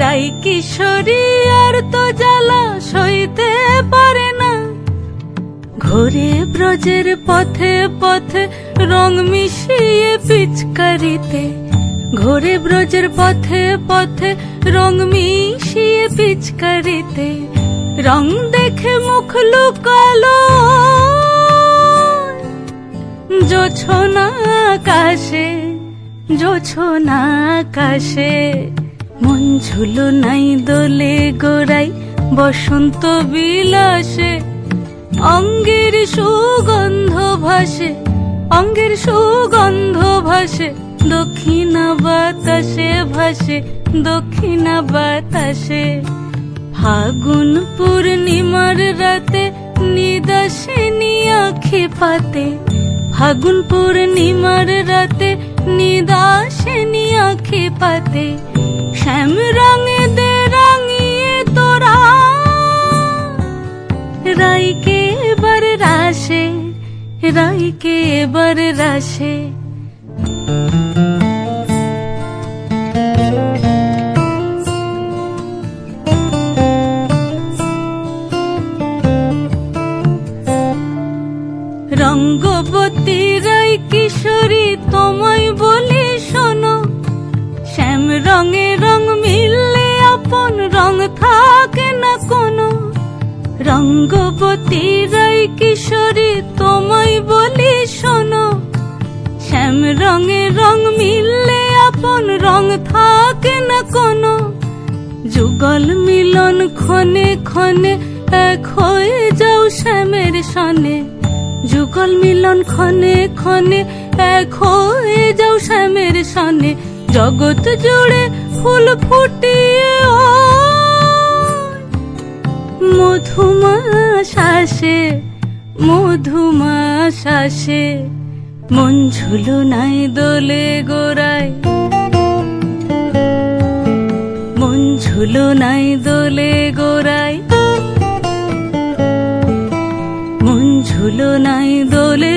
রাই কিশোরী আর তো জ্বালা সইতে পারে না। ঘোরে ব্রজের পথে পথে রং মিশিয়ে পিচকারিতে, ঘোরে ব্রজের পথে পথে রং মিশিয়ে পিচকারিতে। রং দেখে মুখ লুকালো জোছনা আকাশে, জোছনা আকাশে। মন ঝুলো নাই দোলে গোড়াই বসন্ত বিলাসে। অঙ্গের সুগন্ধ ভাসে, অঙ্গের সুগন্ধ ভাসে, দক্ষিণা বাতাসে ভাসে, দক্ষিণা বাতাসে। ফাগুন পূর্ণিমার রাতে নিদাসিনী আঁখি পাতে, ফাগুন পূর্ণিমার রাতে নিদাসিনী আঁখি পাতে। শ্যাম রঙে দে রাঙিয়ে তোরা রাইকে এবার রাশে, রাইকে এবার রাশে। রঙ্গবতী রাই কিশোরী তোমায় বলি শোনো, শ্যাম রঙে রং মিললে আপন রং থাকে না কোনো। রঙ্গবতী রাই কিশোরী তোমায় বলি শোনো, শ্যাম রঙে রং মিললে আপন রং থাকে না কোনো। যুগল মিলন ক্ষণে ক্ষণে এক হয়ে যাও শ্যামের সনে, যুগল মিলন ক্ষণে ক্ষণে এক হয়ে যাও শ্যামের সনে। জগৎ জুড়ে ফুল ফুটিয়ে মধুমাশাসে, মধুমাশাসে। মন ঝুলো নাই দোলে গোড়ায়, মন ঝুলো নাই দোলে গোড়ায়, মন ঝুলো নাই দোলে